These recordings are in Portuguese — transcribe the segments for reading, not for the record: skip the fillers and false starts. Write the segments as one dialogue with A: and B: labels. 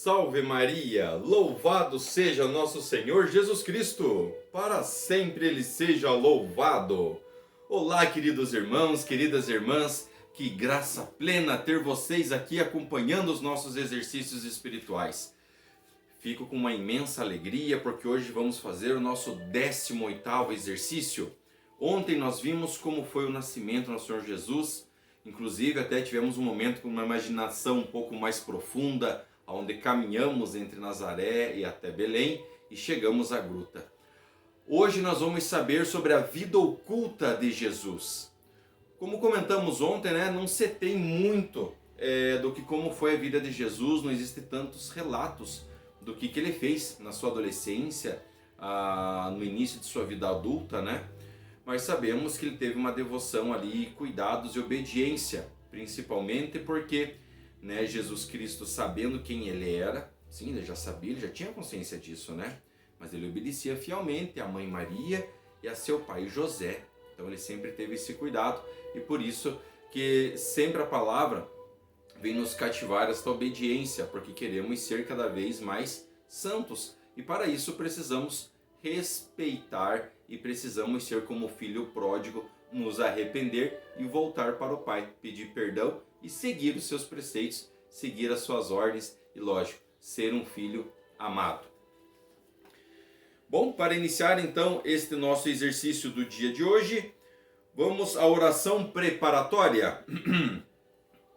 A: Salve Maria, louvado seja nosso Senhor Jesus Cristo, para sempre Ele seja louvado. Olá, queridos irmãos, queridas irmãs, que graça plena ter vocês aqui acompanhando os nossos exercícios espirituais. Fico com uma imensa alegria porque hoje vamos fazer o nosso 18º exercício. Ontem nós vimos como foi o nascimento do nosso Senhor Jesus, inclusive até tivemos um momento com uma imaginação um pouco mais profunda, onde caminhamos entre Nazaré e até Belém e chegamos à gruta. Hoje nós vamos saber sobre a vida oculta de Jesus. Como comentamos ontem, não se tem muito do que como foi a vida de Jesus, não existem tantos relatos do que ele fez na sua adolescência, no início de sua vida adulta, Mas sabemos que ele teve uma devoção ali, cuidados e obediência, principalmente porque Jesus Cristo, sabendo quem ele era, sim, ele já sabia, ele já tinha consciência disso, Mas ele obedecia fielmente a mãe Maria e a seu pai José. Então ele sempre teve esse cuidado e por isso que sempre a palavra vem nos cativar esta obediência, porque queremos ser cada vez mais santos. E para isso precisamos respeitar e precisamos ser como o filho pródigo, nos arrepender e voltar para o Pai, pedir perdão e seguir os seus preceitos, seguir as suas ordens e, lógico, ser um filho amado. Bom, para iniciar então este nosso exercício do dia de hoje, vamos à oração preparatória.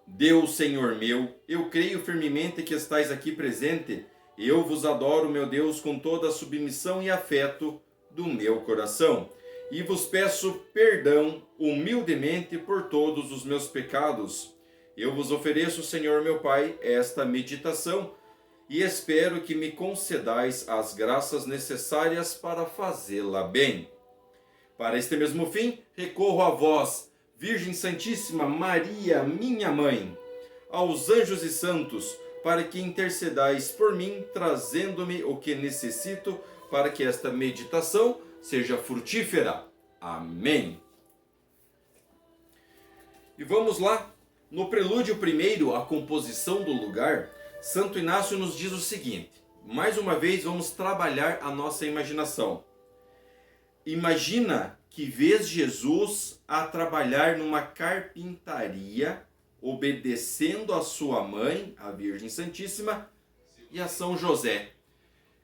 A: Deus, Senhor meu, eu creio firmemente que estais aqui presente. Eu vos adoro, meu Deus, com toda a submissão e afeto do meu coração. E vos peço perdão humildemente por todos os meus pecados. Eu vos ofereço, Senhor meu Pai, esta meditação e espero que me concedais as graças necessárias para fazê-la bem. Para este mesmo fim, recorro a vós, Virgem Santíssima Maria, minha Mãe, aos anjos e santos, para que intercedais por mim, trazendo-me o que necessito para que esta meditação seja frutífera. Amém. E vamos lá. No prelúdio primeiro, a composição do lugar, Santo Inácio nos diz o seguinte. Mais uma vez vamos trabalhar a nossa imaginação. Imagina que vês Jesus a trabalhar numa carpintaria, obedecendo a sua mãe, a Virgem Santíssima, e a São José.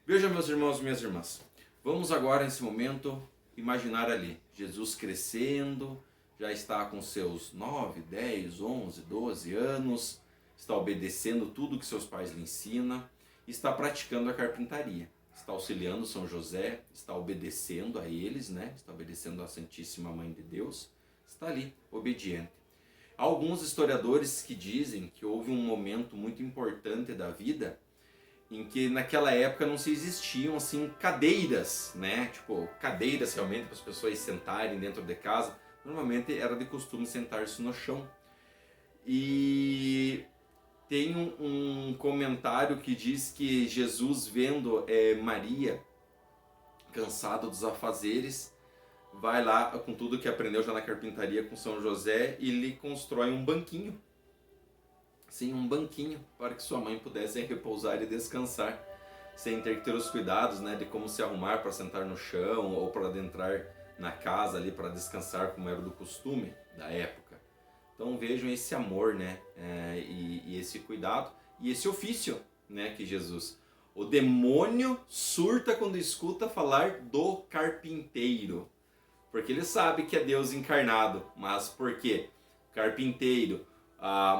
A: Veja, meus irmãos e minhas irmãs, vamos agora nesse momento imaginar ali, Jesus crescendo, já está com seus 9, 10, 11, 12 anos, está obedecendo tudo que seus pais lhe ensinam, está praticando a carpintaria, está auxiliando São José, está obedecendo a eles, está obedecendo à Santíssima Mãe de Deus, está ali, obediente. Há alguns historiadores que dizem que houve um momento muito importante da vida em que naquela época não se existiam assim cadeiras, cadeiras realmente para as pessoas sentarem dentro de casa. Normalmente era de costume sentar-se no chão. E tem um comentário que diz que Jesus, vendo Maria cansada dos afazeres, vai lá com tudo que aprendeu já na carpintaria com São José e lhe constrói um banquinho. Sim, um banquinho para que sua mãe pudesse repousar e descansar, sem ter que ter os cuidados de como se arrumar para sentar no chão ou para adentrar na casa ali para descansar, como era do costume da época. Então vejam esse amor, e esse cuidado e esse ofício, que Jesus. O demônio surta quando escuta falar do carpinteiro, porque ele sabe que é Deus encarnado, mas por quê? Carpinteiro.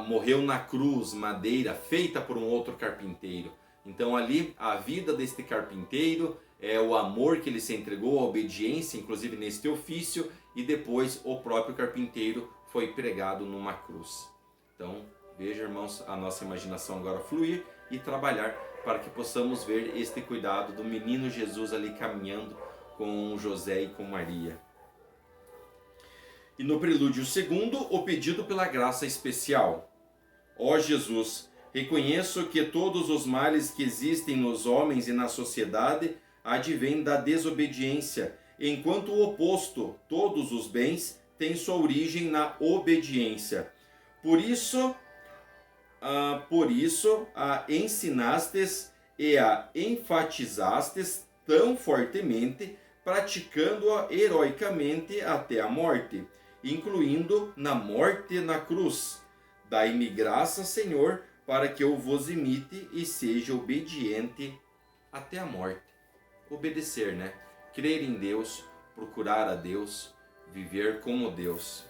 A: Morreu na cruz, madeira, feita por um outro carpinteiro. Então ali a vida deste carpinteiro é o amor que ele se entregou, a obediência, inclusive neste ofício, e depois o próprio carpinteiro foi pregado numa cruz. Então veja, irmãos, a nossa imaginação agora fluir e trabalhar para que possamos ver este cuidado do menino Jesus ali caminhando com José e com Maria. E no prelúdio segundo, o pedido pela graça especial. Ó Jesus, reconheço que todos os males que existem nos homens e na sociedade advêm da desobediência, enquanto o oposto, todos os bens, têm sua origem na obediência. Por isso, por isso a ensinastes e a enfatizastes tão fortemente, praticando-a heroicamente até a morte, incluindo na morte na cruz. Dai-me graça, Senhor, para que eu vos imite e seja obediente até a morte. Obedecer, né? Crer em Deus, procurar a Deus, viver como Deus.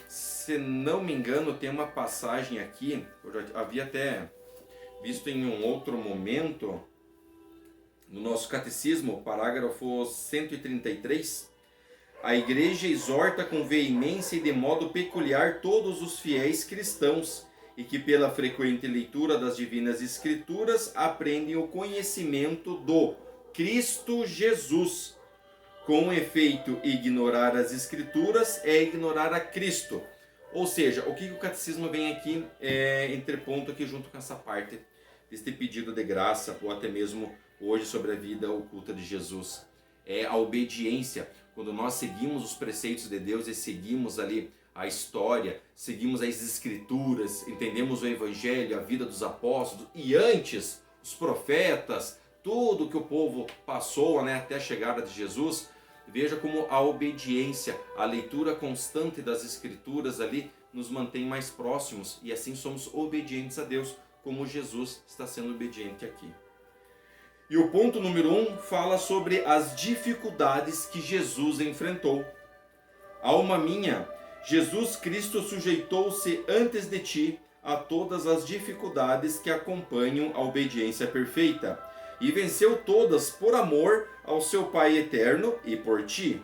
A: Se não me engano, tem uma passagem aqui, eu já havia até visto em um outro momento, no nosso catecismo, parágrafo 133, a igreja exorta com veemência e de modo peculiar todos os fiéis cristãos, e que pela frequente leitura das divinas escrituras aprendem o conhecimento do Cristo Jesus. Com efeito, ignorar as escrituras é ignorar a Cristo. Ou seja, o que o catecismo vem aqui entreponto aqui junto com essa parte deste pedido de graça, ou até mesmo hoje sobre a vida oculta de Jesus. É a obediência. Quando nós seguimos os preceitos de Deus e seguimos ali a história, seguimos as escrituras, entendemos o evangelho, a vida dos apóstolos e antes os profetas, tudo que o povo passou, né, até a chegada de Jesus. Veja como a obediência, a leitura constante das escrituras ali nos mantém mais próximos e assim somos obedientes a Deus, como Jesus está sendo obediente aqui. E o ponto número 1 fala sobre as dificuldades que Jesus enfrentou. Alma minha, Jesus Cristo sujeitou-se antes de ti a todas as dificuldades que acompanham a obediência perfeita, e venceu todas por amor ao seu Pai eterno e por ti.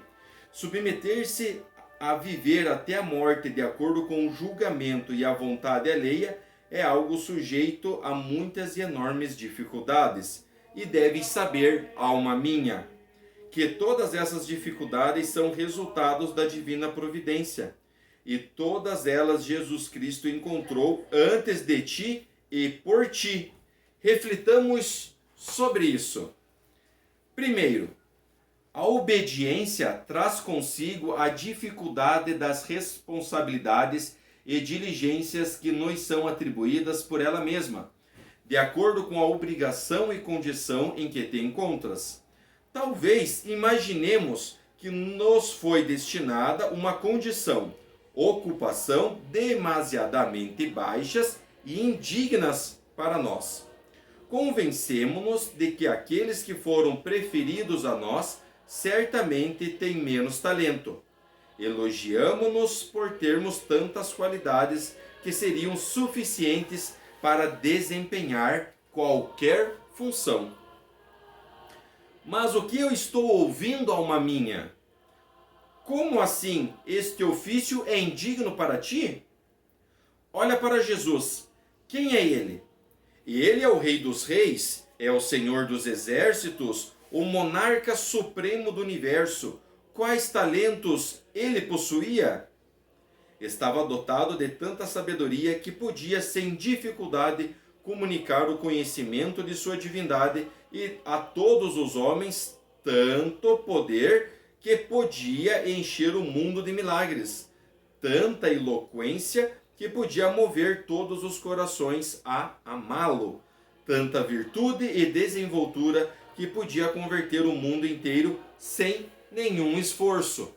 A: Submeter-se a viver até a morte de acordo com o julgamento e a vontade alheia é algo sujeito a muitas e enormes dificuldades. E deves saber, alma minha, que todas essas dificuldades são resultados da divina providência. E todas elas Jesus Cristo encontrou antes de ti e por ti. Reflitamos sobre isso. Primeiro, a obediência traz consigo a dificuldade das responsabilidades e diligências que nos são atribuídas por ela mesma, de acordo com a obrigação e condição em que te encontras. Talvez imaginemos que nos foi destinada uma condição, ocupação demasiadamente baixas e indignas para nós. Convencemo-nos de que aqueles que foram preferidos a nós certamente têm menos talento. Elogiamo-nos por termos tantas qualidades que seriam suficientes para desempenhar qualquer função. Mas o que eu estou ouvindo, alma minha? Como assim este ofício é indigno para ti? Olha para Jesus. Quem é ele? Ele é o Rei dos Reis, é o Senhor dos Exércitos, o monarca supremo do universo. Quais talentos ele possuía? Estava dotado de tanta sabedoria que podia sem dificuldade comunicar o conhecimento de sua divindade e a todos os homens tanto poder que podia encher o mundo de milagres, tanta eloquência que podia mover todos os corações a amá-lo, tanta virtude e desenvoltura que podia converter o mundo inteiro sem nenhum esforço.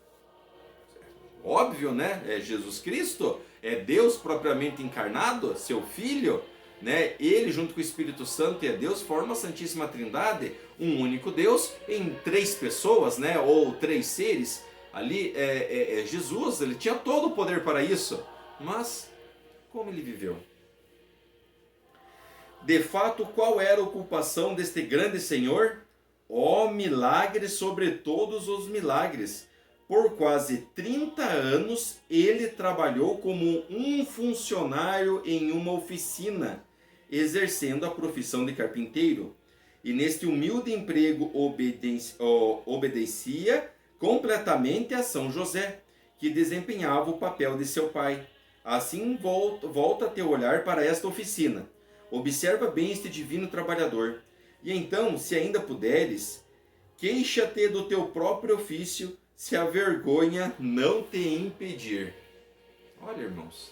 A: Óbvio, né? É Jesus Cristo, é Deus propriamente encarnado, seu Filho, né? Ele junto com o Espírito Santo e a Deus formam a Santíssima Trindade, um único Deus em três pessoas, né? Ou três seres. Ali Jesus, ele tinha todo o poder para isso, mas como ele viveu? De fato, qual era a ocupação deste grande Senhor? Ó milagre sobre todos os milagres! Por quase 30 anos, ele trabalhou como um funcionário em uma oficina, exercendo a profissão de carpinteiro. E neste humilde emprego obedecia completamente a São José, que desempenhava o papel de seu pai. Assim, volta teu olhar para esta oficina. Observa bem este divino trabalhador. E então, se ainda puderes, queixa-te do teu próprio ofício, se a vergonha não te impedir. Olha, irmãos,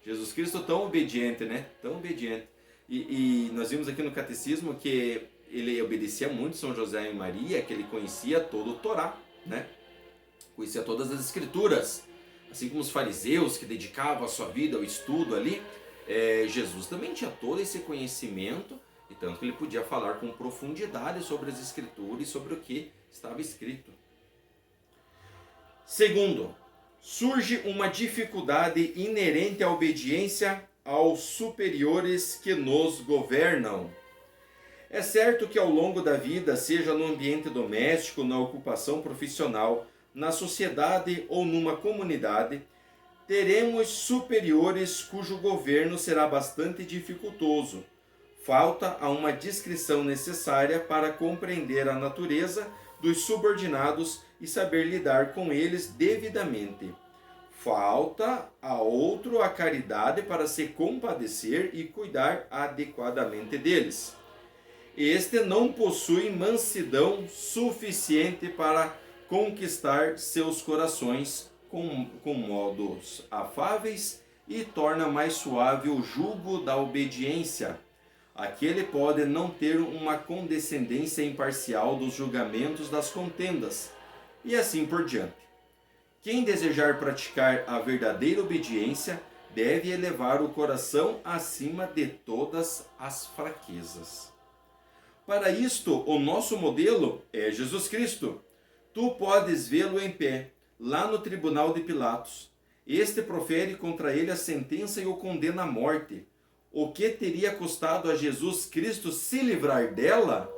A: Jesus Cristo tão obediente, né? Tão obediente. E nós vimos aqui no Catecismo que ele obedecia muito São José e Maria, que ele conhecia todo o Torá, né? Conhecia todas as Escrituras. Assim como os fariseus que dedicavam a sua vida ao estudo ali, Jesus também tinha todo esse conhecimento, e tanto que ele podia falar com profundidade sobre as Escrituras e sobre o que estava escrito. Segundo, surge uma dificuldade inerente à obediência aos superiores que nos governam. É certo que ao longo da vida, seja no ambiente doméstico, na ocupação profissional, na sociedade ou numa comunidade, teremos superiores cujo governo será bastante dificultoso. Falta a uma discrição necessária para compreender a natureza dos subordinados e saber lidar com eles devidamente. Falta a outro a caridade para se compadecer e cuidar adequadamente deles. Este não possui mansidão suficiente para conquistar seus corações com modos afáveis e torna mais suave o jugo da obediência. Aquele pode não ter uma condescendência imparcial dos julgamentos das contendas, e assim por diante. Quem desejar praticar a verdadeira obediência deve elevar o coração acima de todas as fraquezas. Para isto, o nosso modelo é Jesus Cristo. Tu podes vê-lo em pé, lá no tribunal de Pilatos. Este profere contra ele a sentença e o condena à morte. O que teria custado a Jesus Cristo se livrar dela?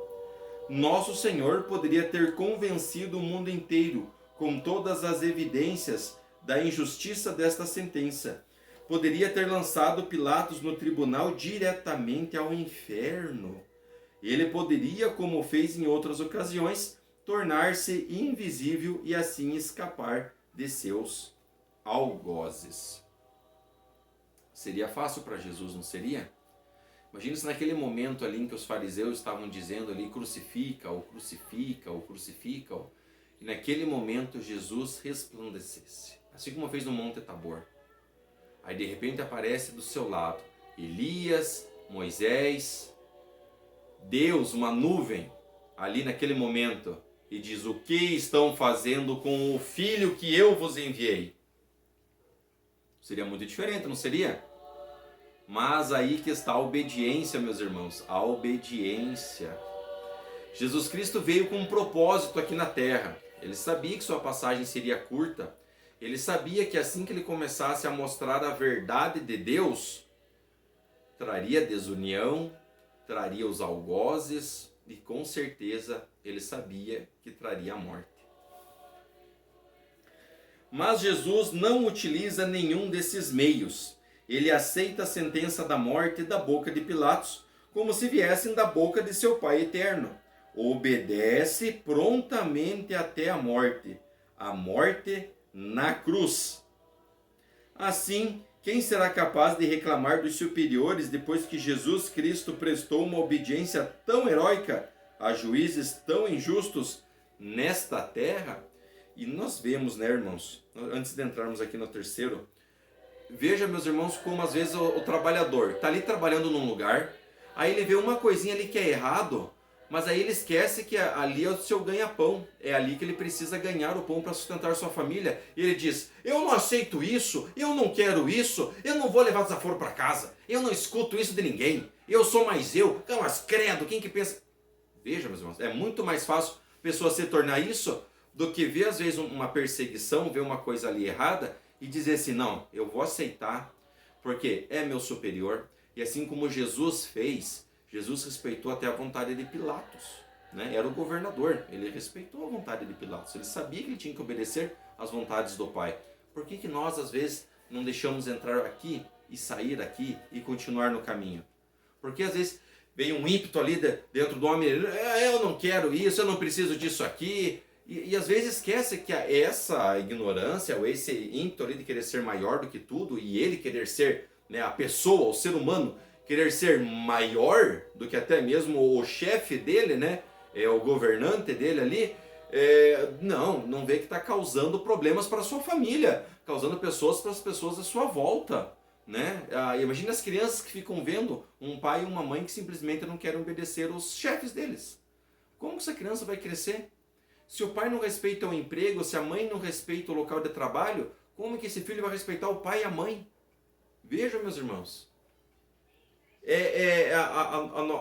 A: Nosso Senhor poderia ter convencido o mundo inteiro, com todas as evidências da injustiça desta sentença. Poderia ter lançado Pilatos no tribunal diretamente ao inferno. Ele poderia, como fez em outras ocasiões, tornar-se invisível e assim escapar de seus algozes. Seria fácil para Jesus, não seria? Imagina se naquele momento ali em que os fariseus estavam dizendo ali, crucifica-o, crucifica-o, crucifica-o, e naquele momento Jesus resplandecesse, assim como fez no Monte Tabor. Aí de repente aparece do seu lado Elias, Moisés, Deus, uma nuvem, ali naquele momento, e diz: o que estão fazendo com o filho que eu vos enviei? Seria muito diferente, não seria? Mas aí que está a obediência, meus irmãos, a obediência. Jesus Cristo veio com um propósito aqui na terra. Ele sabia que sua passagem seria curta. Ele sabia que assim que ele começasse a mostrar a verdade de Deus, traria desunião, traria os algozes e com certeza ele sabia que traria a morte. Mas Jesus não utiliza nenhum desses meios. Ele aceita a sentença da morte da boca de Pilatos como se viessem da boca de seu Pai eterno. Obedece prontamente até a morte na cruz. Assim, quem será capaz de reclamar dos superiores depois que Jesus Cristo prestou uma obediência tão heróica a juízes tão injustos nesta terra? E nós vemos, né, irmãos, antes de entrarmos aqui no terceiro, veja, meus irmãos, como às vezes o trabalhador está ali trabalhando num lugar, aí ele vê uma coisinha ali que é errado, mas aí ele esquece que ali é o seu ganha-pão, é ali que ele precisa ganhar o pão para sustentar sua família. E ele diz: eu não aceito isso, eu não quero isso, eu não vou levar desaforo para casa, eu não escuto isso de ninguém, eu sou mais eu, mas credo, quem que pensa... Veja, meus irmãos, é muito mais fácil a pessoa se tornar isso do que ver às vezes uma perseguição, ver uma coisa ali errada e dizer assim: não, eu vou aceitar porque é meu superior. E assim como Jesus fez, Jesus respeitou até a vontade de Pilatos, né? Era o governador, ele respeitou a vontade de Pilatos, ele sabia que ele tinha que obedecer às vontades do Pai. Por que nós às vezes não deixamos entrar aqui e sair daqui e continuar no caminho? Porque às vezes vem um ímpeto ali dentro do homem: eu não quero isso, eu não preciso disso aqui. E às vezes esquece que essa ignorância, ou esse ímpeto ali de querer ser maior do que tudo, e ele querer ser, né, a pessoa, o ser humano, querer ser maior do que até mesmo o chefe dele, né, o governante dele ali, não vê que está causando problemas para a sua família, causando para as pessoas à sua volta. né? Imagina as crianças que ficam vendo um pai e uma mãe que simplesmente não querem obedecer os chefes deles. Como que essa criança vai crescer? Se o pai não respeita o emprego, se a mãe não respeita o local de trabalho, como que esse filho vai respeitar o pai e a mãe? Vejam, meus irmãos.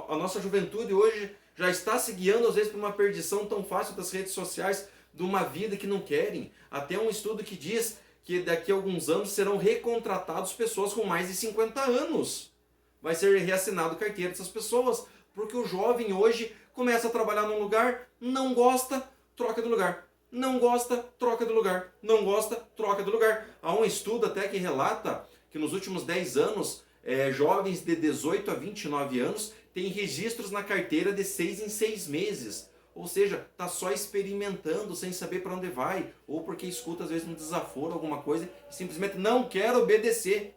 A: A nossa juventude hoje já está se guiando às vezes por uma perdição tão fácil das redes sociais, de uma vida que não querem. Até um estudo que diz que daqui a alguns anos serão recontratados pessoas com mais de 50 anos. Vai ser reassinado carteira dessas pessoas, porque o jovem hoje começa a trabalhar num lugar, não gosta, troca de lugar. Não gosta, troca de lugar. Não gosta, troca de lugar. Há um estudo até que relata que nos últimos 10 anos, jovens de 18 a 29 anos têm registros na carteira de 6 em 6 meses. Ou seja, está só experimentando sem saber para onde vai. Ou porque escuta às vezes um desaforo, alguma coisa, e simplesmente não quer obedecer.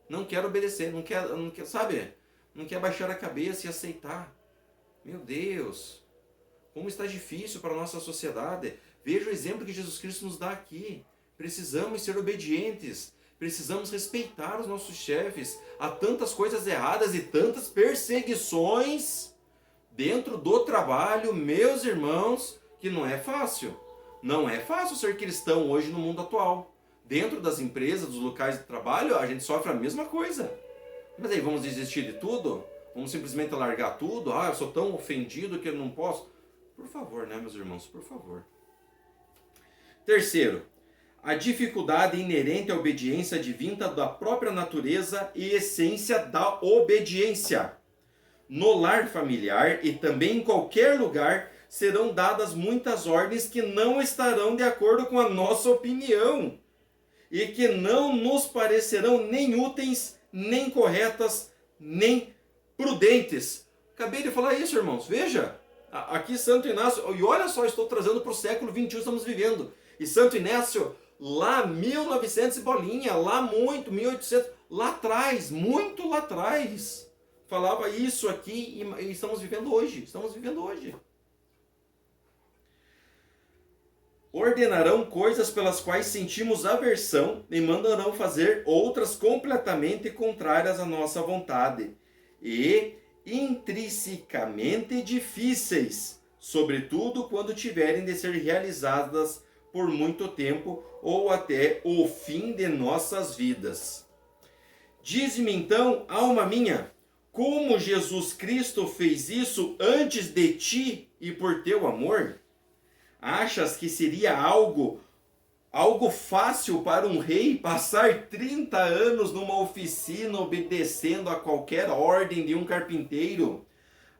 A: Não quer obedecer, não quer, sabe? Não quer baixar a cabeça e aceitar. Meu Deus, como está difícil para a nossa sociedade. Veja o exemplo que Jesus Cristo nos dá aqui. Precisamos ser obedientes. Precisamos respeitar os nossos chefes. Há tantas coisas erradas e tantas perseguições dentro do trabalho, meus irmãos, que não é fácil. Não é fácil ser cristão hoje no mundo atual. Dentro das empresas, dos locais de trabalho, a gente sofre a mesma coisa. Mas aí vamos desistir de tudo? Vamos simplesmente largar tudo? Eu sou tão ofendido que eu não posso. Por favor, né, meus irmãos? Por favor. Terceiro, a dificuldade inerente à obediência advinda da própria natureza e essência da obediência. No lar familiar e também em qualquer lugar serão dadas muitas ordens que não estarão de acordo com a nossa opinião e que não nos parecerão nem úteis, nem corretas, nem prudentes. Acabei de falar isso, irmãos. Veja, aqui Santo Inácio, e olha só, estou trazendo para o século XXI, estamos vivendo. E Santo Inácio, lá 1900 e bolinha, lá muito, 1800, lá atrás, muito lá atrás, falava isso aqui e estamos vivendo hoje. Estamos vivendo hoje. Ordenarão coisas pelas quais sentimos aversão e mandarão fazer outras completamente contrárias à nossa vontade e intrinsecamente difíceis, sobretudo quando tiverem de ser realizadas por muito tempo ou até o fim de nossas vidas. Dize-me então, alma minha, como Jesus Cristo fez isso antes de ti e por teu amor? Achas que seria algo fácil para um rei passar 30 anos numa oficina obedecendo a qualquer ordem de um carpinteiro?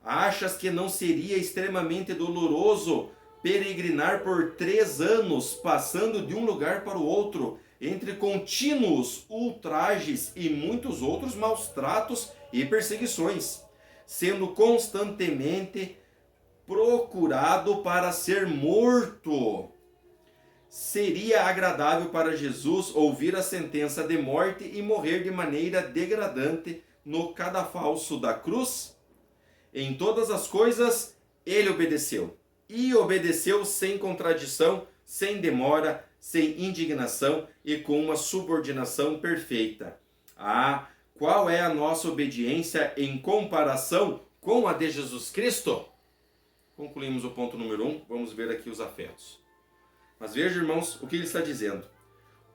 A: Achas que não seria extremamente doloroso peregrinar por 3 anos, passando de um lugar para o outro, entre contínuos ultrajes e muitos outros maus tratos e perseguições, sendo constantemente procurado para ser morto? Seria agradável para Jesus ouvir a sentença de morte e morrer de maneira degradante no cadafalso da cruz? Em todas as coisas, ele obedeceu. E obedeceu sem contradição, sem demora, sem indignação e com uma subordinação perfeita. Qual é a nossa obediência em comparação com a de Jesus Cristo? Concluímos o ponto número 1, vamos ver aqui os afetos. Mas veja, irmãos, o que ele está dizendo.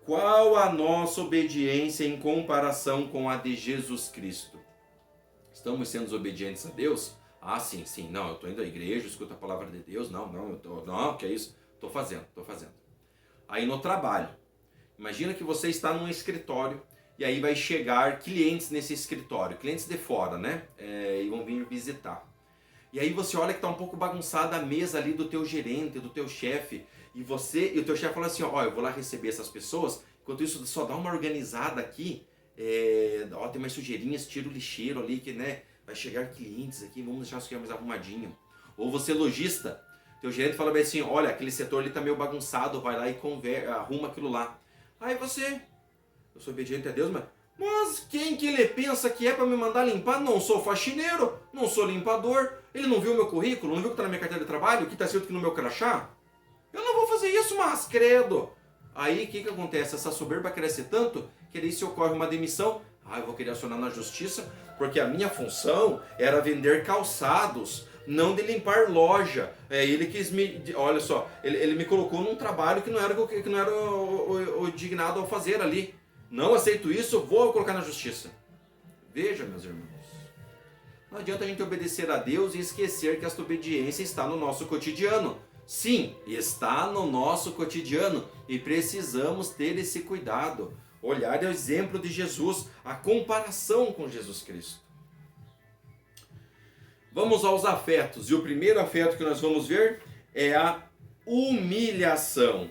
A: Qual a nossa obediência em comparação com a de Jesus Cristo? Estamos sendo obedientes a Deus? Sim. Não, eu estou indo à igreja, escuto a palavra de Deus. Não, que é isso? Estou fazendo. Aí no trabalho. Imagina que você está num escritório e aí vai chegar clientes nesse escritório. Clientes de fora, né? E vão vir visitar. E aí você olha que está um pouco bagunçada a mesa ali do teu gerente, do teu chefe. E o teu chefe fala assim, eu vou lá receber essas pessoas. Enquanto isso, só dá uma organizada aqui. Tem mais sujeirinhas, tira o lixeiro ali, que né, vai chegar clientes aqui, vamos deixar isso aqui mais arrumadinho. Ou você lojista, teu gerente fala bem assim, olha, aquele setor ali tá meio bagunçado, vai lá e arruma aquilo lá. Aí eu sou obediente a Deus, mas quem que ele pensa que é para me mandar limpar? Não sou faxineiro, não sou limpador, ele não viu meu currículo, não viu que tá na minha carteira de trabalho, que tá escrito aqui no meu crachá? Eu não vou fazer isso, mas credo. Aí o que acontece? Essa soberba cresce tanto que daí se ocorre uma demissão, Eu vou querer acionar na justiça porque a minha função era vender calçados, não de limpar loja. Ele quis me... Olha só, ele me colocou num trabalho que não era o dignado ao fazer ali. Não aceito isso, vou colocar na justiça. Veja, meus irmãos. Não adianta a gente obedecer a Deus e esquecer que esta obediência está no nosso cotidiano. Sim, está no nosso cotidiano e precisamos ter esse cuidado. Olhar o exemplo de Jesus, a comparação com Jesus Cristo. Vamos aos afetos. E o primeiro afeto que nós vamos ver é a humilhação.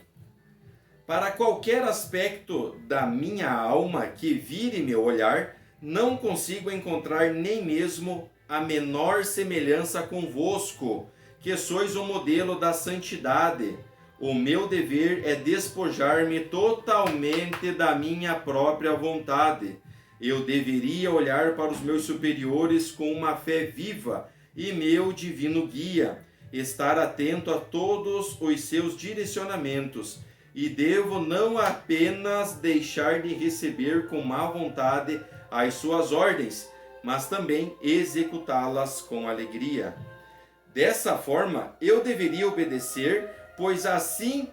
A: Para qualquer aspecto da minha alma que vire meu olhar, não consigo encontrar nem mesmo a menor semelhança convosco, que sois o modelo da santidade. O meu dever é despojar-me totalmente da minha própria vontade. Eu deveria olhar para os meus superiores com uma fé viva e meu divino guia, estar atento a todos os seus direcionamentos, e devo não apenas deixar de receber com má vontade as suas ordens, mas também executá-las com alegria. Dessa forma, eu deveria obedecer, pois assim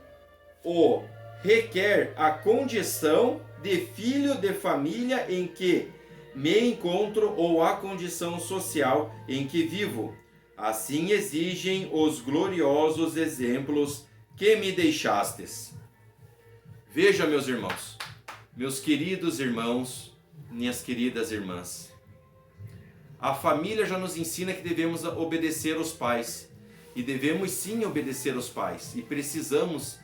A: o requer a condição de filho de família em que me encontro ou a condição social em que vivo. Assim exigem os gloriosos exemplos que me deixastes. Veja, meus irmãos, meus queridos irmãos, minhas queridas irmãs, a família já nos ensina que devemos obedecer aos pais. E devemos sim obedecer aos pais. E precisamos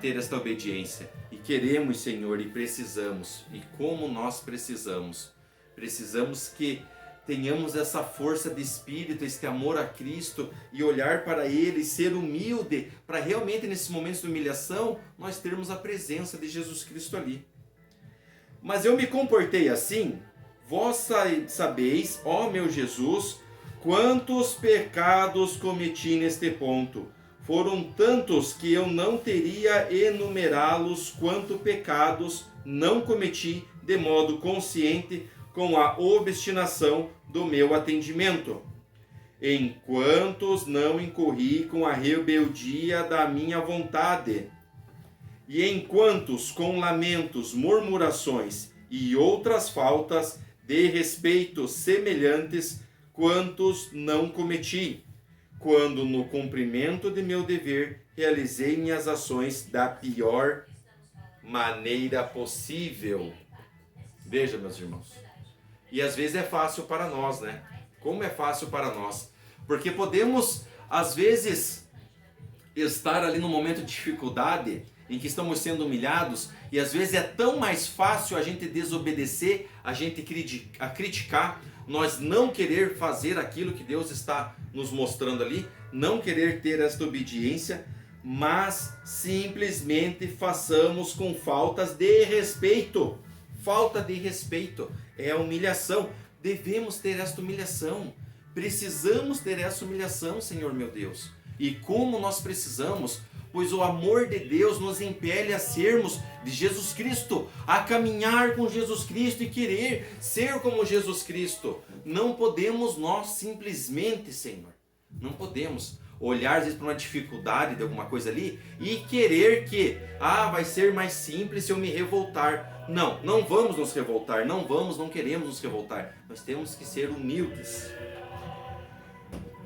A: ter esta obediência. E queremos, Senhor, e precisamos. E como nós precisamos. Precisamos que tenhamos essa força de espírito, este amor a Cristo. E olhar para Ele, ser humilde. Para realmente nesses momentos de humilhação, nós termos a presença de Jesus Cristo ali. Mas eu me comportei assim... Vós sabeis, ó meu Jesus, quantos pecados cometi neste ponto. Foram tantos que eu não teria enumerá-los quanto pecados não cometi de modo consciente com a obstinação do meu atendimento. Em quantos não incorri com a rebeldia da minha vontade. E em quantos com lamentos, murmurações e outras faltas de respeito semelhantes, quantos não cometi, quando no cumprimento de meu dever realizei minhas ações da pior maneira possível. Veja, meus irmãos, e às vezes é fácil para nós, né? Como é fácil para nós? Porque podemos, às vezes, estar ali no momento de dificuldade, em que estamos sendo humilhados, e às vezes é tão mais fácil a gente desobedecer, a gente criticar, nós não querer fazer aquilo que Deus está nos mostrando ali, não querer ter esta obediência, mas simplesmente façamos com faltas de respeito. Falta de respeito é a humilhação. Devemos ter esta humilhação. Precisamos ter essa humilhação, Senhor meu Deus. E como nós precisamos, pois o amor de Deus nos impele a sermos de Jesus Cristo, a caminhar com Jesus Cristo e querer ser como Jesus Cristo. Não podemos nós simplesmente, Senhor, não podemos olhar às vezes para uma dificuldade de alguma coisa ali e querer que, vai ser mais simples se eu me revoltar. Não, não vamos nos revoltar, não queremos nos revoltar. Nós temos que ser humildes.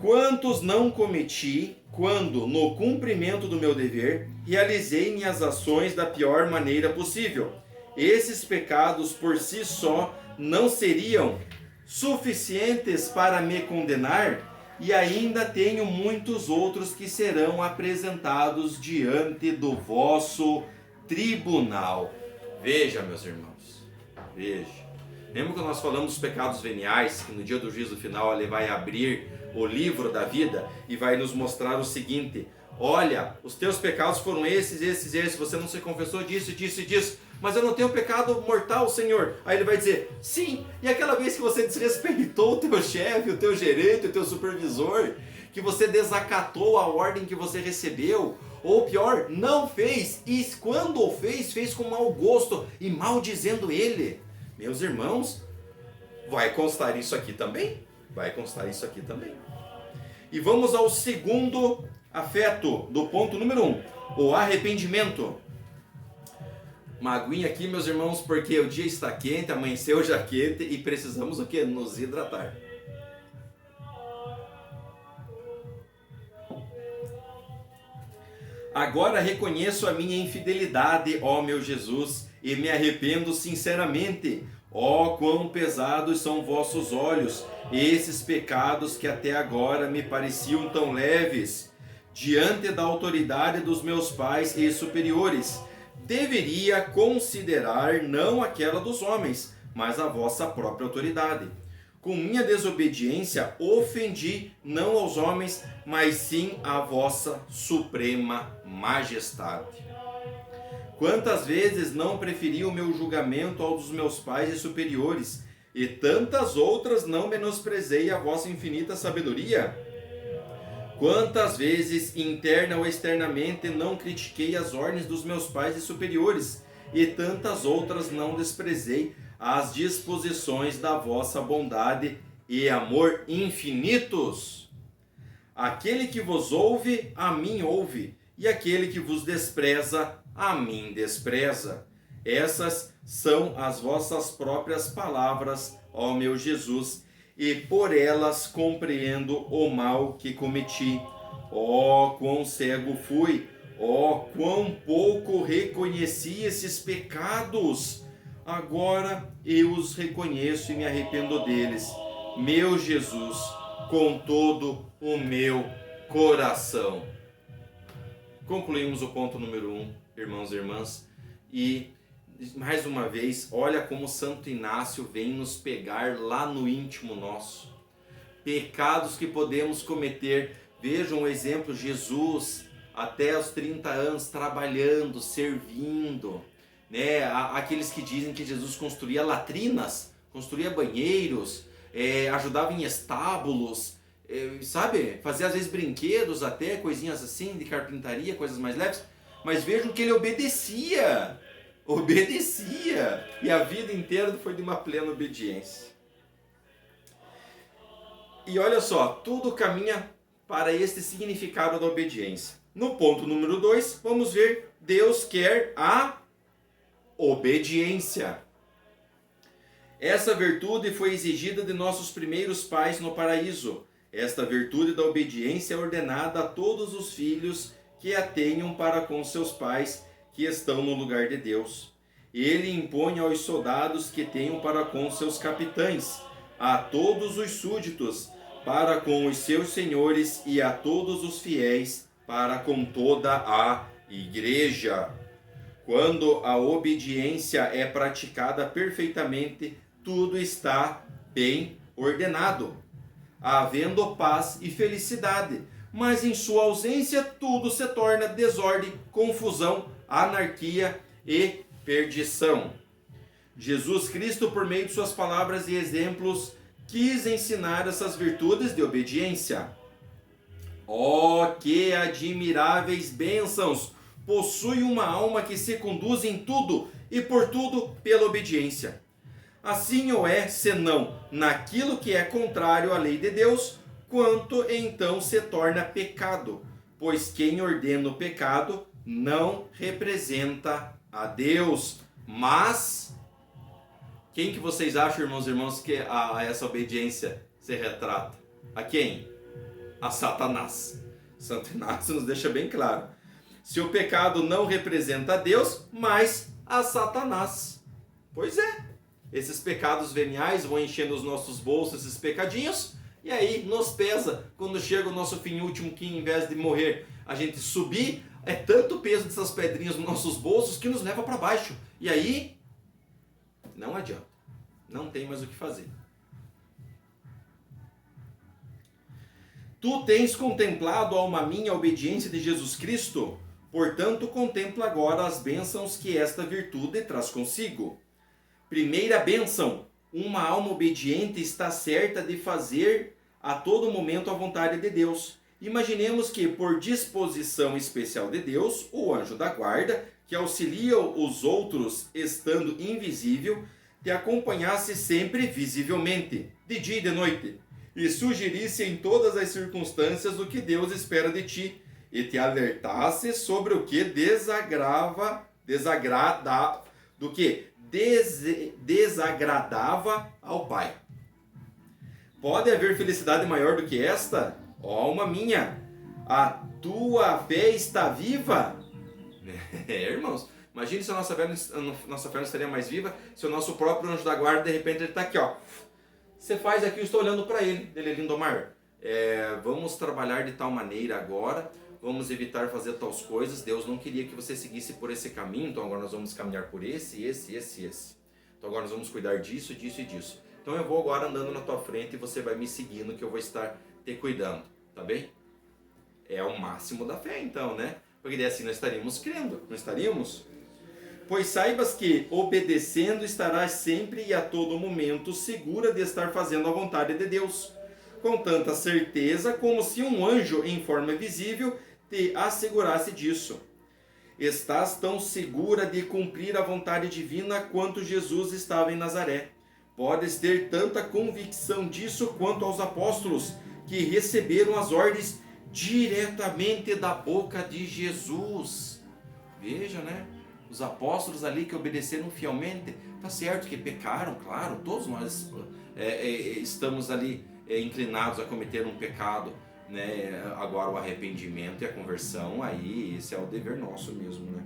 A: Quantos não cometi quando, no cumprimento do meu dever, realizei minhas ações da pior maneira possível? Esses pecados por si só não seriam suficientes para me condenar, e ainda tenho muitos outros que serão apresentados diante do vosso tribunal. Veja, meus irmãos, veja. Lembra que nós falamos dos pecados veniais, que no dia do juízo final ele vai abrir o livro da vida e vai nos mostrar o seguinte: olha, os teus pecados foram esses, você não se confessou disso, mas eu não tenho pecado mortal, Senhor. Aí ele vai dizer, sim, e aquela vez que você desrespeitou o teu chefe, o teu gerente, o teu supervisor, que você desacatou a ordem que você recebeu, ou pior, não fez, e quando o fez com mau gosto e maldizendo ele. Meus irmãos, vai constar isso aqui também. Vai constar isso aqui também. E vamos ao segundo afeto do ponto número 1, o arrependimento. Uma aguinha aqui, meus irmãos, porque o dia está quente, amanheceu já quente e precisamos o quê? Nos hidratar. Agora reconheço a minha infidelidade, ó meu Jesus, e me arrependo sinceramente. Ó, quão pesados são vossos olhos, esses pecados que até agora me pareciam tão leves. Diante da autoridade dos meus pais e superiores, deveria considerar não aquela dos homens, mas a vossa própria autoridade. Com minha desobediência ofendi não aos homens, mas sim a vossa suprema majestade. Quantas vezes não preferi o meu julgamento ao dos meus pais e superiores, e tantas outras não menosprezei a vossa infinita sabedoria? Quantas vezes, interna ou externamente, não critiquei as ordens dos meus pais e superiores, e tantas outras não desprezei as disposições da vossa bondade e amor infinitos? Aquele que vos ouve, a mim ouve, e aquele que vos despreza, a mim despreza. Essas são as vossas próprias palavras, ó meu Jesus, e por elas compreendo o mal que cometi. Ó, quão cego fui! Ó, quão pouco reconheci esses pecados! Agora eu os reconheço e me arrependo deles, meu Jesus, com todo o meu coração. Concluímos o ponto número 1, irmãos e irmãs, e mais uma vez, olha como Santo Inácio vem nos pegar lá no íntimo nosso. Pecados que podemos cometer. Vejam o exemplo, Jesus, até os 30 anos, trabalhando, servindo, né? Aqueles que dizem que Jesus construía latrinas, construía banheiros, ajudava em estábulos, sabe? Fazia às vezes brinquedos até, coisinhas assim, de carpintaria, coisas mais leves. Mas vejam que ele obedecia, e a vida inteira foi de uma plena obediência. E olha só, tudo caminha para este significado da obediência. No ponto número 2, vamos ver, Deus quer a obediência. Essa virtude foi exigida de nossos primeiros pais no paraíso. Esta virtude da obediência é ordenada a todos os filhos que a tenham para com seus pais que estão no lugar de Deus. Ele impõe aos soldados que tenham para com seus capitães, a todos os súditos para com os seus senhores e a todos os fiéis para com toda a igreja. Quando a obediência é praticada perfeitamente, tudo está bem ordenado, havendo paz e felicidade. Mas em sua ausência, tudo se torna desordem, confusão, anarquia e perdição. Jesus Cristo, por meio de suas palavras e exemplos, quis ensinar essas virtudes de obediência. Oh, que admiráveis bênçãos possui uma alma que se conduz em tudo e por tudo pela obediência. Assim ou é, senão naquilo que é contrário à lei de Deus, quanto então se torna pecado, pois quem ordena o pecado não representa a Deus, mas quem que vocês acham, irmãos e irmãs, que essa obediência se retrata? A quem? A Satanás. Santo Inácio nos deixa bem claro. Se o pecado não representa a Deus, mas a Satanás. Pois é, esses pecados veniais vão enchendo os nossos bolsos, esses pecadinhos, e aí nos pesa quando chega o nosso fim último, que em vez de morrer a gente subir, é tanto o peso dessas pedrinhas nos nossos bolsos que nos leva para baixo. E aí, não adianta, não tem mais o que fazer. Tu tens contemplado, alma minha, a obediência de Jesus Cristo, portanto contempla agora as bênçãos que esta virtude traz consigo. Primeira bênção: uma alma obediente está certa de fazer a todo momento a vontade de Deus. Imaginemos que, por disposição especial de Deus, o anjo da guarda, que auxilia os outros estando invisível, te acompanhasse sempre visivelmente, de dia e de noite, e sugerisse em todas as circunstâncias o que Deus espera de ti, e te alertasse sobre o que desagradava ao Pai. Pode haver felicidade maior do que esta? Ó alma minha, a tua fé está viva? Irmãos, imagine se a nossa fé não estaria mais viva se o nosso próprio anjo da guarda, de repente, ele está aqui, ó. Você faz aqui, eu estou olhando para ele, Lindomar. Vamos trabalhar de tal maneira agora, vamos evitar fazer tais coisas. Deus não queria que você seguisse por esse caminho, então agora nós vamos caminhar por esse. Então agora nós vamos cuidar disso, disso e disso. Então eu vou agora andando na tua frente e você vai me seguindo, que eu vou estar te cuidando, tá bem? É o máximo da fé então, né? Porque daí assim nós estaríamos crendo, não estaríamos? Pois saibas que, obedecendo, estarás sempre e a todo momento segura de estar fazendo a vontade de Deus, com tanta certeza como se um anjo em forma visível te assegurasse disso. Estás tão segura de cumprir a vontade divina quanto Jesus estava em Nazaré. Podes ter tanta convicção disso quanto aos apóstolos, que receberam as ordens diretamente da boca de Jesus. Veja, né? Os apóstolos ali que obedeceram fielmente, tá certo que pecaram, claro, todos nós estamos ali inclinados a cometer um pecado, né? Agora o arrependimento e a conversão, aí esse é o dever nosso mesmo, né?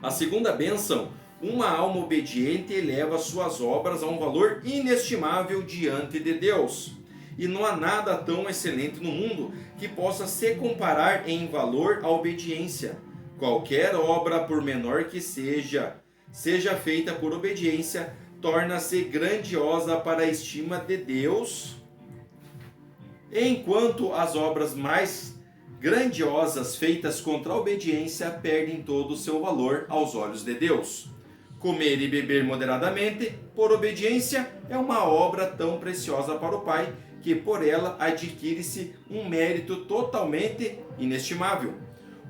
A: A segunda bênção: uma alma obediente eleva suas obras a um valor inestimável diante de Deus. E não há nada tão excelente no mundo que possa se comparar em valor à obediência. Qualquer obra, por menor que seja feita por obediência, torna-se grandiosa para a estima de Deus, enquanto as obras mais grandiosas feitas contra a obediência perdem todo o seu valor aos olhos de Deus. Comer e beber moderadamente, por obediência, é uma obra tão preciosa para o Pai, que por ela adquire-se um mérito totalmente inestimável.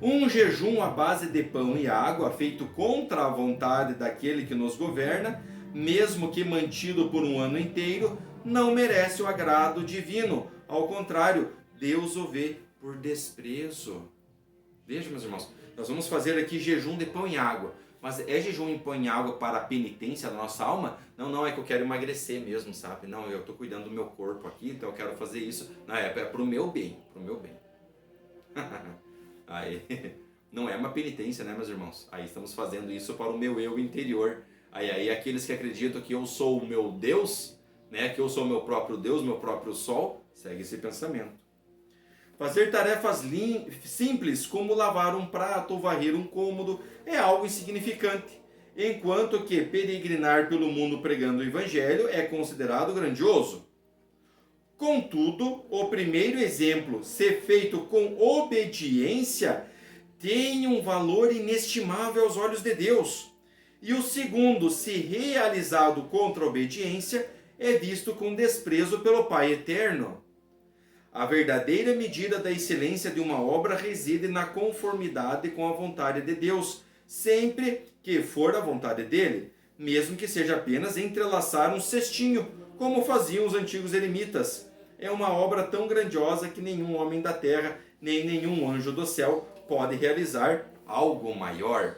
A: Um jejum à base de pão e água, feito contra a vontade daquele que nos governa, mesmo que mantido por um ano inteiro, não merece o agrado divino. Ao contrário, Deus o vê por desprezo. Veja, meus irmãos, nós vamos fazer aqui jejum de pão e água. Mas é jejum de pão e água para a penitência da nossa alma? Não, é que eu quero emagrecer mesmo, sabe? Não, eu estou cuidando do meu corpo aqui, então eu quero fazer isso. Não, é para o meu bem, Aí, não é uma penitência, né, meus irmãos? Aí estamos fazendo isso para o meu eu interior. Aí aqueles que acreditam que eu sou o meu Deus, né, que eu sou o meu próprio Deus, meu próprio sol, segue esse pensamento. Fazer tarefas simples como lavar um prato ou varrer um cômodo é algo insignificante, enquanto que peregrinar pelo mundo pregando o evangelho é considerado grandioso. Contudo, o primeiro exemplo, ser feito com obediência, tem um valor inestimável aos olhos de Deus. E o segundo, se realizado contra a obediência, é visto com desprezo pelo Pai Eterno. A verdadeira medida da excelência de uma obra reside na conformidade com a vontade de Deus, sempre que for a vontade dele, mesmo que seja apenas entrelaçar um cestinho, como faziam os antigos eremitas. É uma obra tão grandiosa que nenhum homem da terra, nem nenhum anjo do céu pode realizar algo maior.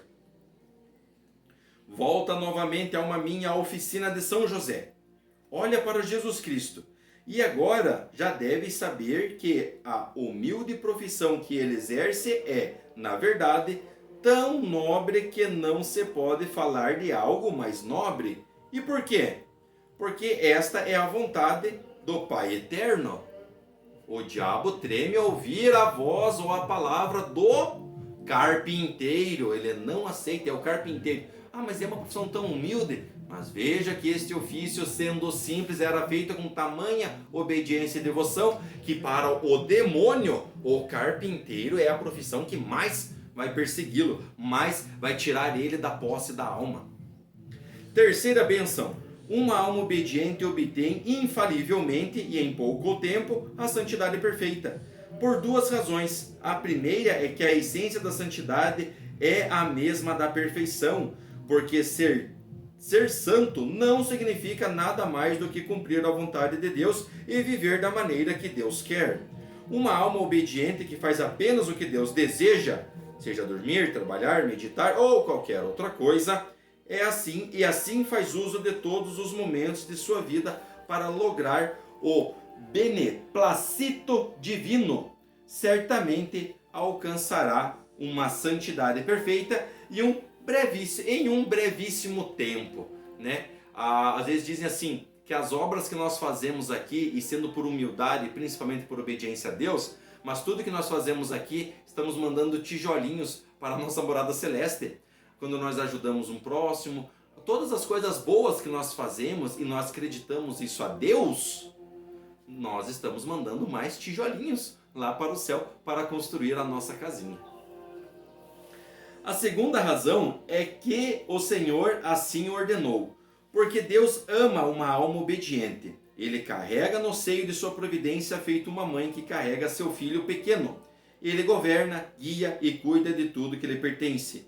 A: Volta novamente, alma minha, à oficina de São José. Olha para Jesus Cristo. E agora já deve saber que a humilde profissão que ele exerce é, na verdade, tão nobre que não se pode falar de algo mais nobre. E por quê? Porque esta é a vontade do Pai Eterno. O diabo treme ao ouvir a voz ou a palavra do carpinteiro. Ele não aceita, é o carpinteiro. Ah, mas é uma profissão tão humilde. Mas veja que este ofício, sendo simples, era feito com tamanha obediência e devoção, que para o demônio, o carpinteiro é a profissão que mais vai persegui-lo, mais vai tirar ele da posse da alma. Terceira bênção: uma alma obediente obtém infalivelmente e em pouco tempo a santidade perfeita. Por duas razões. A primeira é que a essência da santidade é a mesma da perfeição, porque ser Ser santo não significa nada mais do que cumprir a vontade de Deus e viver da maneira que Deus quer. Uma alma obediente que faz apenas o que Deus deseja, seja dormir, trabalhar, meditar ou qualquer outra coisa, é assim e assim faz uso de todos os momentos de sua vida para lograr o beneplácito divino. Certamente alcançará uma santidade perfeita e em um brevíssimo tempo, né? Às vezes dizem assim, que as obras que nós fazemos aqui, e sendo por humildade, principalmente por obediência a Deus, mas tudo que nós fazemos aqui, estamos mandando tijolinhos para a nossa morada celeste. Quando nós ajudamos um próximo, todas as coisas boas que nós fazemos e nós acreditamos isso a Deus, nós estamos mandando mais tijolinhos lá para o céu para construir a nossa casinha. A segunda razão é que o Senhor assim ordenou, porque Deus ama uma alma obediente. Ele carrega no seio de sua providência feito uma mãe que carrega seu filho pequeno. Ele governa, guia e cuida de tudo que lhe pertence.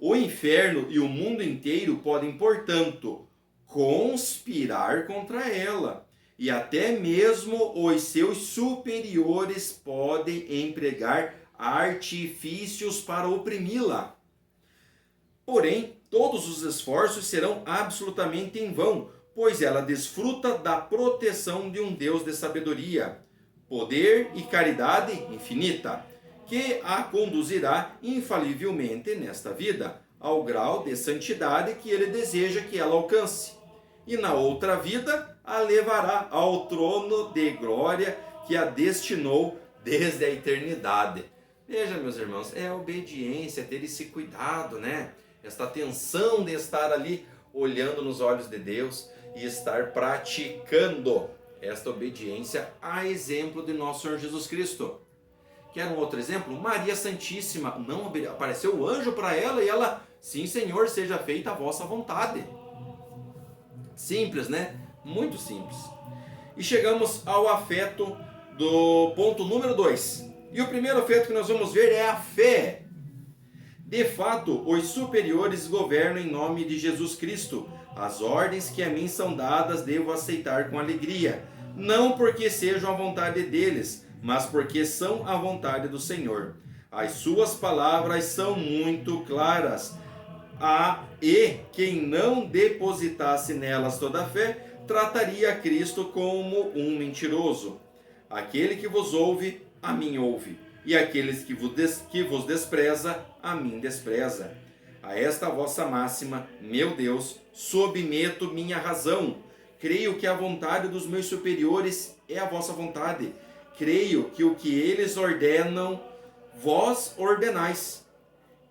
A: O inferno e o mundo inteiro podem, portanto, conspirar contra ela. E até mesmo os seus superiores podem empregar artifícios para oprimi-la. Porém, todos os esforços serão absolutamente em vão, pois ela desfruta da proteção de um Deus de sabedoria, poder e caridade infinita, que a conduzirá infalivelmente nesta vida, ao grau de santidade que ele deseja que ela alcance. E na outra vida, a levará ao trono de glória que a destinou desde a eternidade. Veja, meus irmãos, é a obediência, ter esse cuidado, né? Esta atenção de estar ali olhando nos olhos de Deus e estar praticando esta obediência a exemplo de nosso Senhor Jesus Cristo. Quer um outro exemplo? Maria Santíssima, não apareceu o anjo para ela e ela, sim, Senhor, seja feita a vossa vontade. Simples, né? Muito simples. E chegamos ao afeto do ponto número 2. E o primeiro afeto que nós vamos ver é a fé. De fato, os superiores governam em nome de Jesus Cristo. As ordens que a mim são dadas devo aceitar com alegria, não porque sejam a vontade deles, mas porque são a vontade do Senhor. As suas palavras são muito claras. E quem não depositasse nelas toda a fé, trataria a Cristo como um mentiroso. Aquele que vos ouve, a mim ouve, e aqueles que vos despreza, a mim despreza. A esta vossa máxima, meu Deus, submeto minha razão. Creio que a vontade dos meus superiores é a vossa vontade. Creio que o que eles ordenam, vós ordenais.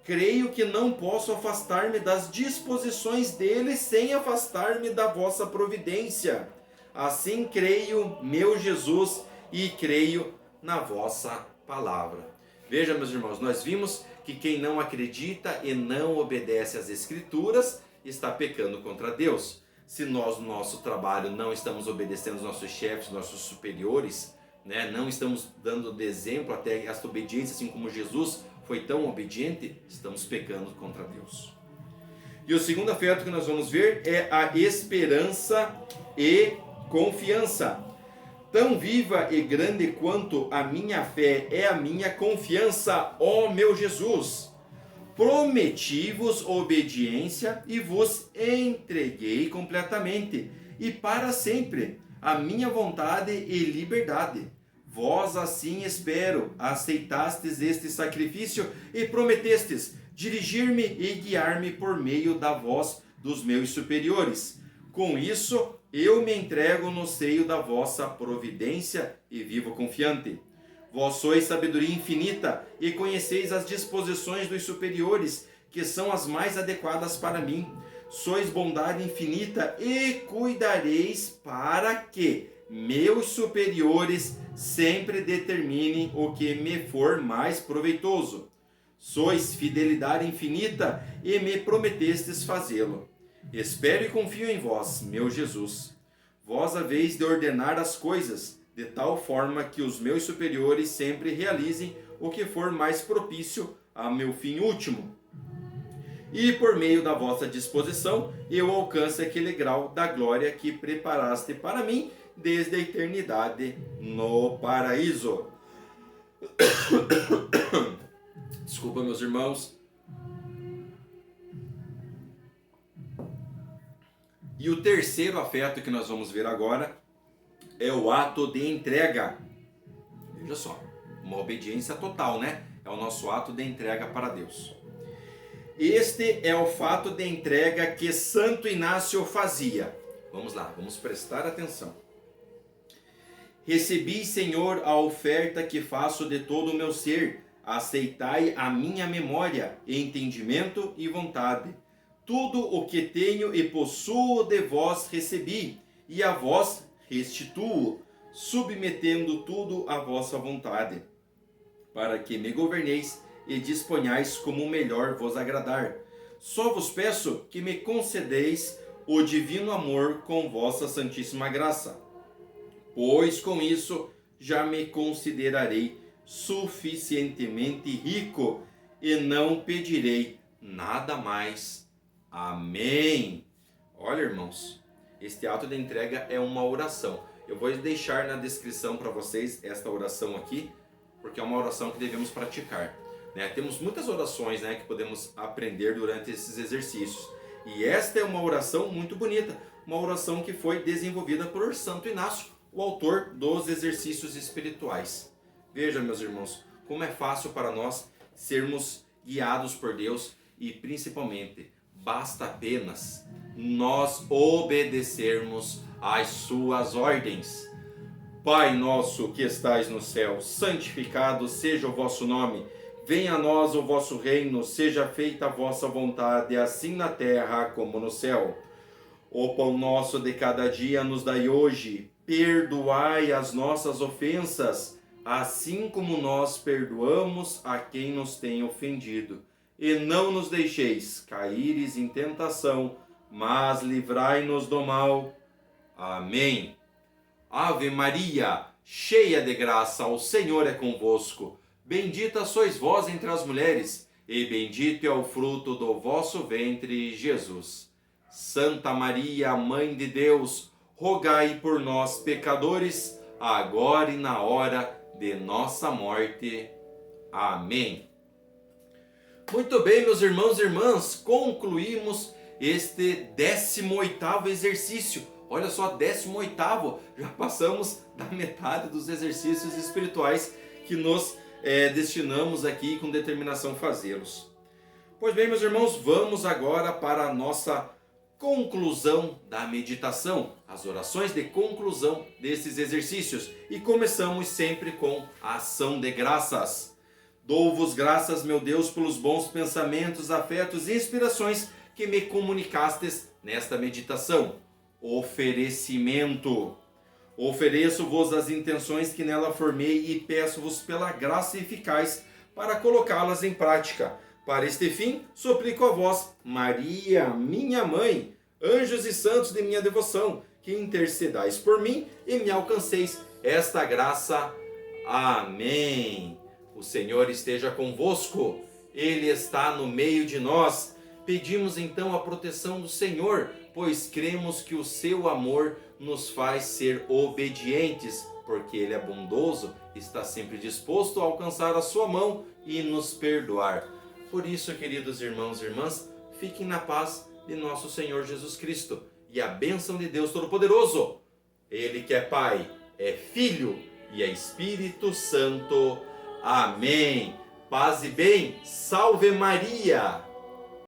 A: Creio que não posso afastar-me das disposições deles sem afastar-me da vossa providência. Assim creio, meu Jesus, e creio na vossa palavra. Veja, meus irmãos, nós vimos que quem não acredita e não obedece às Escrituras está pecando contra Deus. Se nós, no nosso trabalho, não estamos obedecendo os nossos chefes, nossos superiores, né, não estamos dando de exemplo até esta obediência, assim como Jesus foi tão obediente, estamos pecando contra Deus. E o segundo afeto que nós vamos ver é a esperança e confiança. Tão viva e grande quanto a minha fé é a minha confiança, ó meu Jesus. Prometi-vos obediência e vos entreguei completamente e para sempre a minha vontade e liberdade. Vós assim espero, aceitastes este sacrifício e prometestes dirigir-me e guiar-me por meio da voz dos meus superiores. Com isso, eu me entrego no seio da vossa providência e vivo confiante. Vós sois sabedoria infinita e conheceis as disposições dos superiores, que são as mais adequadas para mim. Sois bondade infinita e cuidareis para que meus superiores sempre determinem o que me for mais proveitoso. Sois fidelidade infinita e me prometestes fazê-lo. Espero e confio em vós, meu Jesus. Vós haveis de ordenar as coisas, de tal forma que os meus superiores sempre realizem o que for mais propício a meu fim último. e por meio da vossa disposição eu alcance aquele grau da glória que preparaste para mim desde a eternidade no paraíso. Desculpa, meus irmãos. E o terceiro afeto que nós vamos ver agora é o ato de entrega. Veja só, uma obediência total, né? É o nosso ato de entrega para Deus. Este é o fato de entrega que Santo Inácio fazia. Vamos lá, vamos prestar atenção. Recebi, Senhor, a oferta que faço de todo o meu ser. Aceitai a minha memória, entendimento e vontade. Tudo o que tenho e possuo de vós recebi, e a vós restituo, submetendo tudo à vossa vontade, para que me governeis e disponhais como melhor vos agradar. Só vos peço que me concedeis o divino amor com vossa santíssima graça, pois com isso já me considerarei suficientemente rico e não pedirei nada mais. Amém. Olha, irmãos, este ato de entrega é uma oração. Eu vou deixar na descrição para vocês esta oração aqui, porque é uma oração que devemos praticar. Temos muitas orações, que podemos aprender durante esses exercícios. E esta é uma oração muito bonita, uma oração que foi desenvolvida por Santo Inácio, o autor dos exercícios espirituais. Veja, meus irmãos, como é fácil para nós sermos guiados por Deus e principalmente basta apenas nós obedecermos às suas ordens. Pai nosso que estais no céu, santificado seja o vosso nome. Venha a nós o vosso reino, seja feita a vossa vontade, assim na terra como no céu. O pão nosso de cada dia nos dai hoje. Perdoai as nossas ofensas, assim como nós perdoamos a quem nos tem ofendido. E não nos deixeis caíres em tentação, mas livrai-nos do mal. Amém. Ave Maria, cheia de graça, o Senhor é convosco. Bendita sois vós entre as mulheres, e bendito é o fruto do vosso ventre, Jesus. Santa Maria, Mãe de Deus, rogai por nós, pecadores, agora e na hora de nossa morte. Amém. Muito bem, meus irmãos e irmãs, concluímos este 18º exercício. Olha só, 18º, já passamos da metade dos exercícios espirituais que nos destinamos aqui com determinação fazê-los. Pois bem, meus irmãos, vamos agora para a nossa conclusão da meditação, as orações de conclusão desses exercícios. E começamos sempre com a ação de graças. Dou-vos graças, meu Deus, pelos bons pensamentos, afetos e inspirações que me comunicastes nesta meditação. Oferecimento. Ofereço-vos as intenções que nela formei e peço-vos pela graça eficaz para colocá-las em prática. Para este fim, suplico a vós, Maria, minha mãe, anjos e santos de minha devoção, que intercedais por mim e me alcanceis esta graça. Amém. O Senhor esteja convosco, Ele está no meio de nós. Pedimos então a proteção do Senhor, pois cremos que o seu amor nos faz ser obedientes, porque Ele é bondoso, está sempre disposto a alcançar a sua mão e nos perdoar. Por isso, queridos irmãos e irmãs, fiquem na paz de nosso Senhor Jesus Cristo e a bênção de Deus Todo-Poderoso. Ele que é Pai, é Filho e é Espírito Santo. Amém. Paz e bem. Salve Maria.